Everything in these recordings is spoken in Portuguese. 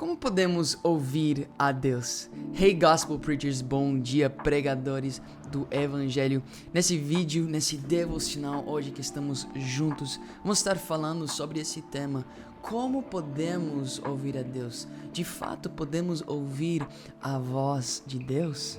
Como podemos ouvir a Deus? Hey Gospel Preachers, bom dia pregadores do Evangelho. Nesse vídeo, nesse devocional, hoje que estamos juntos, vamos estar falando sobre esse tema. Como podemos ouvir a Deus? De fato, podemos ouvir a voz de Deus?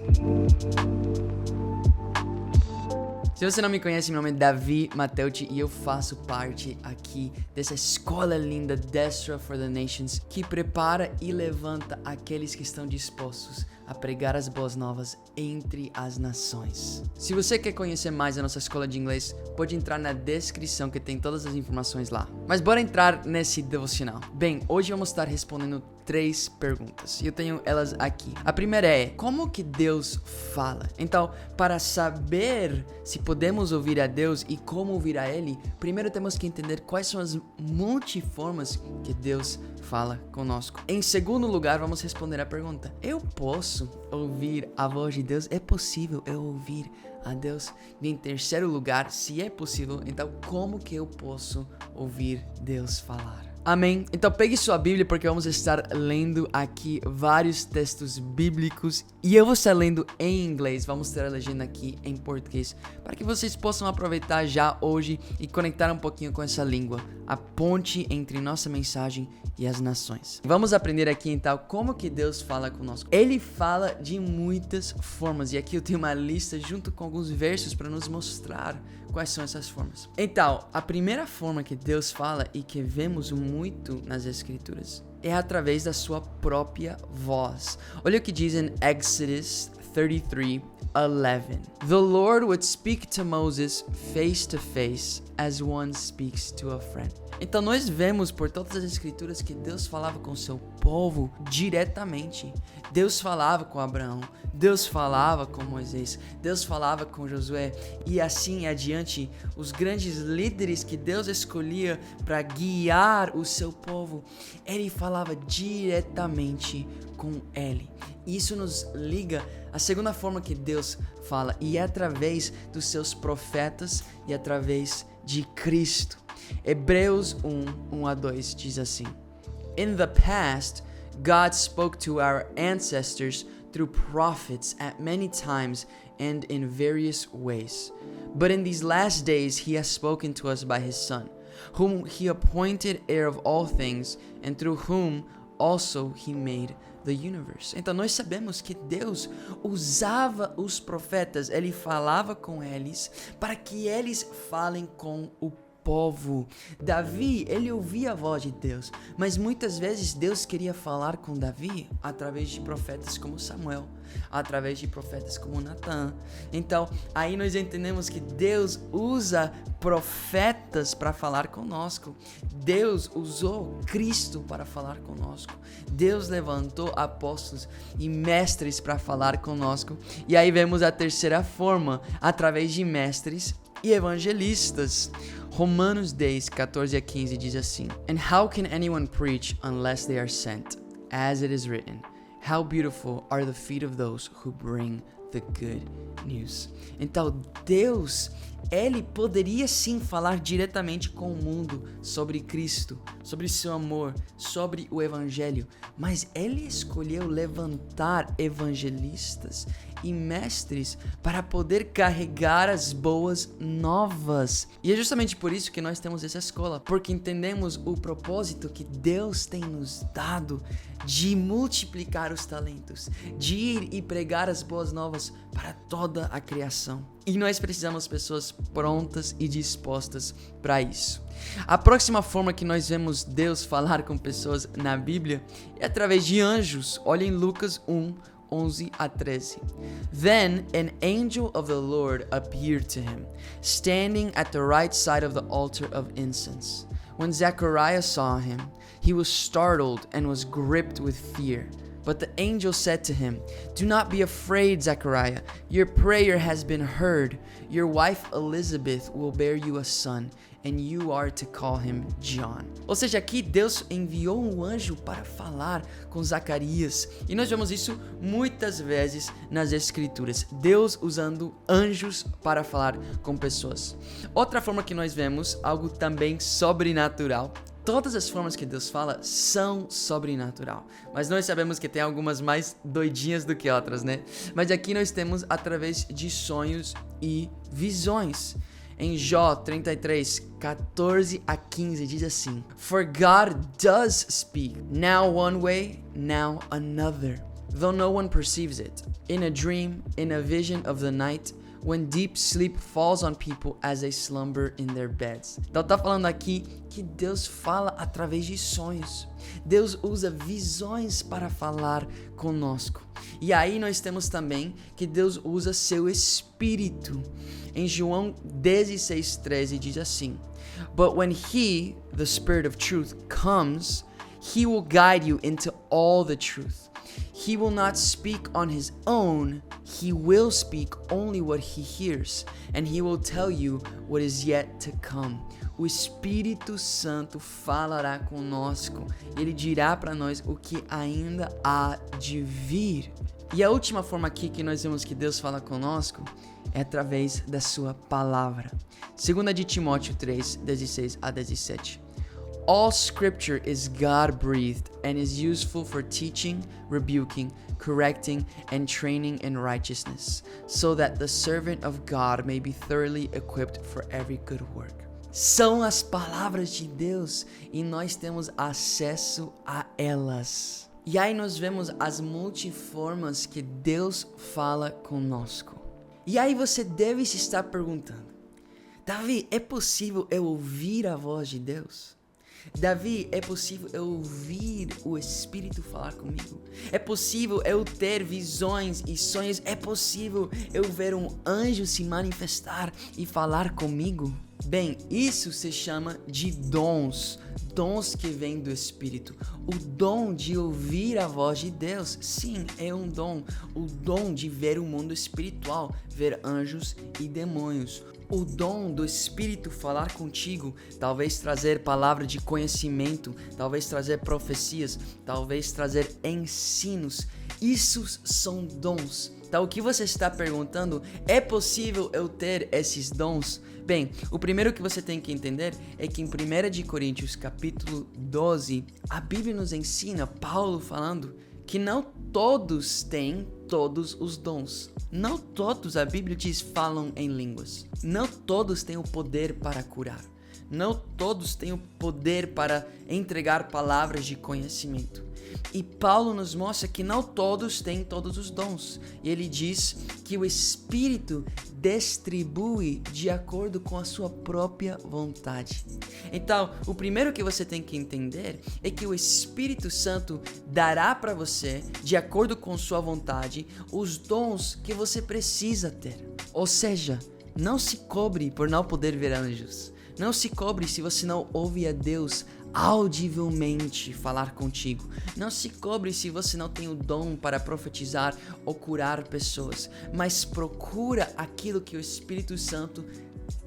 Se você não me conhece, meu nome é Davi Mateucci e eu faço parte aqui dessa escola linda Destra for the Nations, que prepara e levanta aqueles que estão dispostos a pregar as boas novas entre as nações. Se você quer conhecer mais a nossa escola de inglês, pode entrar na descrição que tem todas as informações lá. Mas bora entrar nesse devocional. Bem, hoje vamos estar respondendo 3 perguntas e eu tenho elas aqui. A primeira é: como que Deus fala? Então, para saber se podemos ouvir a Deus e como ouvir a Ele, primeiro temos que entender quais são as multiformas que Deus fala conosco. Em segundo lugar, vamos responder a pergunta: eu posso ouvir a voz de Deus? É possível eu ouvir a Deus? E em terceiro lugar, se é possível, então como que eu posso ouvir Deus falar? Amém? Então pegue sua Bíblia porque vamos estar lendo aqui vários textos bíblicos e eu vou estar lendo em inglês, vamos ter a legenda aqui em português para que vocês possam aproveitar já hoje e conectar um pouquinho com essa língua, a ponte entre nossa mensagem e as nações. Vamos aprender aqui então como que Deus fala conosco. Ele fala de muitas formas e aqui eu tenho uma lista junto com alguns versos para nos mostrar quais são essas formas. Então, a primeira forma que Deus fala e que vemos muito nas Escrituras é através da sua própria voz. Olha o que diz em Exodus 33:11. The Lord would speak to Moses face to face as one speaks to a friend. Então nós vemos por todas as escrituras que Deus falava com o seu povo diretamente. Deus falava com Abraão, Deus falava com Moisés, Deus falava com Josué e assim adiante. Os grandes líderes que Deus escolhia para guiar o seu povo, Ele falava diretamente com ele. Isso nos liga à segunda forma que Deus fala, e é através dos seus profetas e através de Cristo. Hebreus 1:1-2 diz assim: In the past, God spoke to our ancestors through prophets at many times and in various ways. But in these last days, He has spoken to us by His Son, whom He appointed heir of all things, and through whom also He made the universe. Então nós sabemos que Deus usava os profetas, Ele falava com eles para que eles falem com o povo. Davi, ele ouvia a voz de Deus, mas muitas vezes Deus queria falar com Davi através de profetas como Samuel, através de profetas como Natan. Então, aí nós entendemos que Deus usa profetas para falar conosco. Deus usou Cristo para falar conosco. Deus levantou apóstolos e mestres para falar conosco. E aí vemos a terceira forma, através de mestres e evangelistas. Romanos 10:14-15 diz assim: And how can anyone preach unless they are sent? As it is written, how beautiful are the feet of those who bring the good news. Então Deus, Ele poderia sim falar diretamente com o mundo sobre Cristo, sobre seu amor, sobre o Evangelho, mas Ele escolheu levantar evangelistas e mestres para poder carregar as boas novas. E é justamente por isso que nós temos essa escola, porque entendemos o propósito que Deus tem nos dado de multiplicar os talentos, de ir e pregar as boas novas para toda a criação. E nós precisamos de pessoas prontas e dispostas para isso. A próxima forma que nós vemos Deus falar com pessoas na Bíblia é através de anjos. Olha em Lucas 1:11-13. Then an angel of the Lord appeared to him, standing at the right side of the altar of incense. When Zechariah saw him, he was startled and was gripped with fear. But the angel said to him, Do not be afraid, Zechariah. Your prayer has been heard. Your wife Elizabeth will bear you a son, and you are to call him John. Ou seja, aqui Deus enviou um anjo para falar com Zacarias. E nós vemos isso muitas vezes nas Escrituras. Deus usando anjos para falar com pessoas. Outra forma que nós vemos, algo também sobrenatural, Todas as formas que Deus fala são sobrenatural, mas nós sabemos que tem algumas mais doidinhas do que outras, né? Mas aqui nós temos através de sonhos e visões. Em Jó 33, 14 a 15 diz assim: For God does speak, now one way, now another, though no one perceives it. In a dream, in a vision of the night, when deep sleep falls on people as they slumber in their beds. Então tá falando aqui que Deus fala através de sonhos. Deus usa visões para falar conosco. E aí nós temos também que Deus usa seu Espírito. Em João 16:13 diz assim: But when He, the Spirit of truth, comes, He will guide you into all the truth. He will not speak on his own, he will speak only what he hears, and he will tell you what is yet to come. O Espírito Santo falará conosco, ele dirá para nós o que ainda há de vir. E a última forma aqui que nós vemos que Deus fala conosco é através da sua palavra. 2 de Timóteo 3, 16 a 17. All scripture is God-breathed and is useful for teaching, rebuking, correcting, and training in righteousness, so that the servant of God may be thoroughly equipped for every good work. São as palavras de Deus e nós temos acesso a elas. E aí nós vemos as multiformas que Deus fala conosco. E aí você deve se estar perguntando: Davi, é possível eu ouvir a voz de Deus? Davi, é possível eu ouvir o Espírito falar comigo? É possível eu ter visões e sonhos? É possível eu ver um anjo se manifestar e falar comigo? Bem, isso se chama de dons. Dons que vêm do Espírito. O dom de ouvir a voz de Deus, sim, é um dom. O dom de ver o mundo espiritual, ver anjos e demônios. O dom do Espírito falar contigo, talvez trazer palavra de conhecimento, talvez trazer profecias, talvez trazer ensinos. Isso são dons. Então, o que você está perguntando, é possível eu ter esses dons? Bem, o primeiro que você tem que entender é que em 1 de Coríntios capítulo 12, a Bíblia nos ensina, Paulo falando, que não todos têm todos os dons. Não todos, a Bíblia diz, falam em línguas. Não todos têm o poder para curar. Não todos têm o poder para entregar palavras de conhecimento. E Paulo nos mostra que não todos têm todos os dons. E ele diz que o Espírito distribui de acordo com a sua própria vontade. Então, o primeiro que você tem que entender é que o Espírito Santo dará para você, de acordo com sua vontade, os dons que você precisa ter. Ou seja, não se cobre por não poder ver anjos. Não se cobre se você não ouve a Deus audivelmente falar contigo. Não se cobre se você não tem o dom para profetizar ou curar pessoas. Mas procura aquilo que o Espírito Santo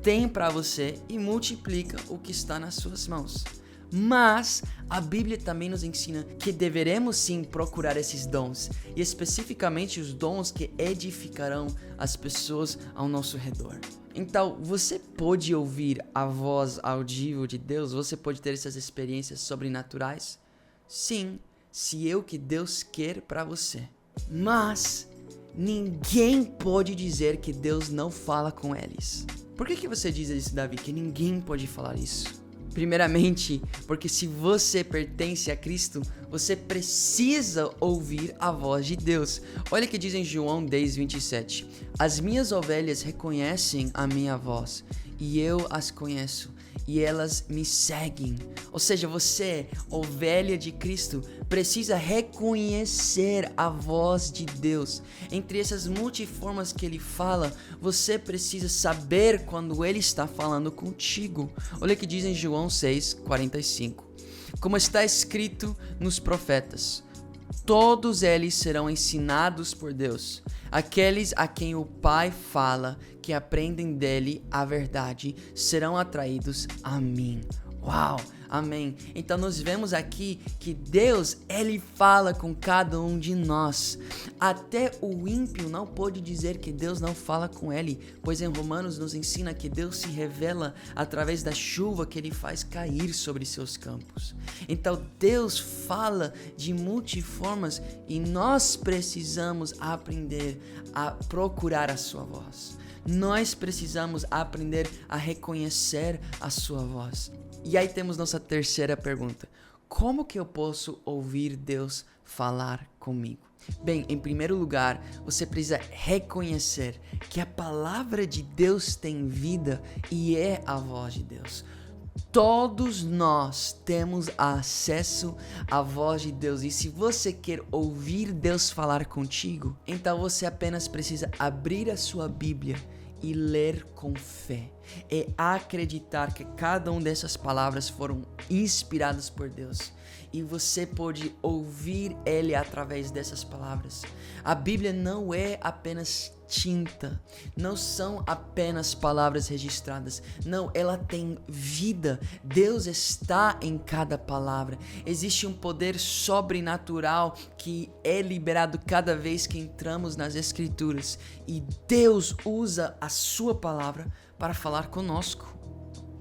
tem para você e multiplica o que está nas suas mãos. Mas a Bíblia também nos ensina que deveremos sim procurar esses dons, e especificamente os dons que edificarão as pessoas ao nosso redor. Então, você pode ouvir a voz audível de Deus? Você pode ter essas experiências sobrenaturais? Sim, se é o que Deus quer para você. Mas ninguém pode dizer que Deus não fala com eles. Por que você diz isso, Davi? Que ninguém pode falar isso? Primeiramente, porque se você pertence a Cristo, você precisa ouvir a voz de Deus. Olha o que diz em João 10:27. As minhas ovelhas reconhecem a minha voz, e eu as conheço, e elas me seguem. Ou seja, você, ovelha de Cristo, precisa reconhecer a voz de Deus. Entre essas multiformas que ele fala, você precisa saber quando ele está falando contigo. Olha o que diz em João 6:45. Como está escrito nos profetas, todos eles serão ensinados por Deus. Aqueles a quem o Pai fala, que aprendem dele a verdade, serão atraídos a mim. Uau! Amém. Então nós vemos aqui que Deus, Ele fala com cada um de nós. Até o ímpio não pode dizer que Deus não fala com ele, pois em Romanos nos ensina que Deus se revela através da chuva que Ele faz cair sobre seus campos. Então Deus fala de multiformas e nós precisamos aprender a procurar a sua voz. Nós precisamos aprender a reconhecer a sua voz. E aí temos nossa terceira pergunta. Como que eu posso ouvir Deus falar comigo? Bem, em primeiro lugar, você precisa reconhecer que a palavra de Deus tem vida e é a voz de Deus. Todos nós temos acesso à voz de Deus, e se você quer ouvir Deus falar contigo, então você apenas precisa abrir a sua Bíblia e ler com fé, e acreditar que cada uma dessas palavras foram inspiradas por Deus, e você pode ouvir Ele através dessas palavras. A Bíblia não é apenas tinta, não são apenas palavras registradas, não, ela tem vida. Deus está em cada palavra. Existe um poder sobrenatural que é liberado cada vez que entramos nas Escrituras, e Deus usa a sua palavra para falar conosco.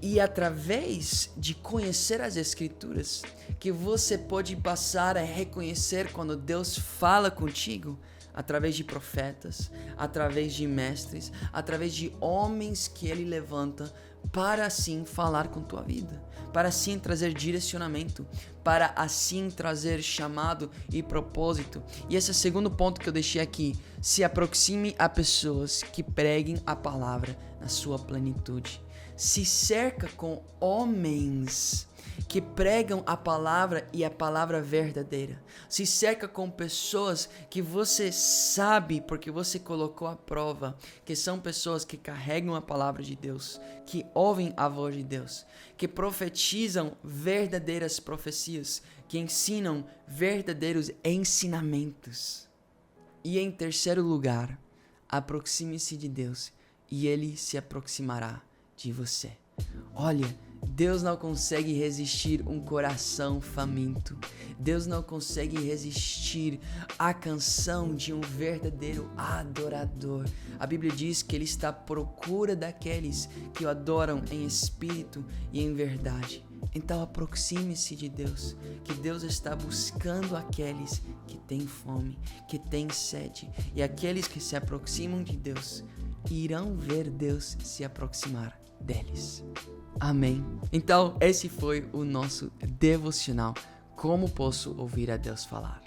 E através de conhecer as Escrituras, que você pode passar a reconhecer quando Deus fala contigo, através de profetas, através de mestres, através de homens que Ele levanta para assim falar com tua vida, para assim trazer direcionamento, para assim trazer chamado e propósito. E esse é o segundo ponto que eu deixei aqui. Se aproxime a pessoas que preguem a palavra na sua plenitude. Se cerca com homens que pregam a palavra e a palavra verdadeira. Se cerca com pessoas que você sabe, porque você colocou à prova, que são pessoas que carregam a palavra de Deus, que ouvem a voz de Deus, que profetizam verdadeiras profecias, que ensinam verdadeiros ensinamentos. E em terceiro lugar, aproxime-se de Deus e Ele se aproximará de você. Olha, Deus não consegue resistir um coração faminto. Deus não consegue resistir à canção de um verdadeiro adorador. A Bíblia diz que Ele está à procura daqueles que o adoram em espírito e em verdade. Então aproxime-se de Deus, que Deus está buscando aqueles que têm fome, que têm sede. E aqueles que se aproximam de Deus irão ver Deus se aproximar deles. Amém. Então, esse foi o nosso devocional. Como posso ouvir a Deus falar?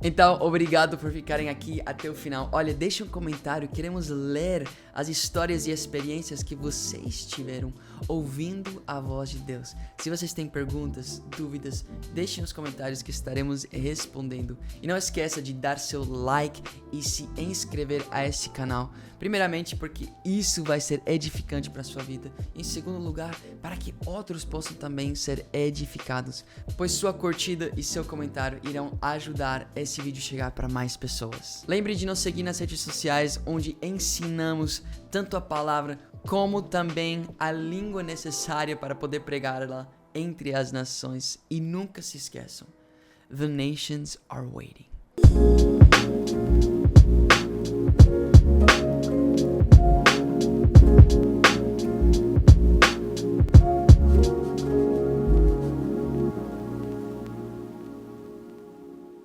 Então, obrigado por ficarem aqui até o final. Olha, deixa um comentário, queremos ler as histórias e experiências que vocês tiveram ouvindo a voz de Deus. Se vocês têm perguntas, dúvidas, deixem nos comentários que estaremos respondendo. E não esqueça de dar seu like e se inscrever a esse canal. Primeiramente, porque isso vai ser edificante para a sua vida. Em segundo lugar, para que outros possam também ser edificados, pois sua curtida e seu comentário irão ajudar esse vídeo chegar para mais pessoas. Lembre de nos seguir nas redes sociais, onde ensinamos tanto a palavra como também a língua necessária para poder pregá-la entre as nações. E nunca se esqueçam, the nations are waiting.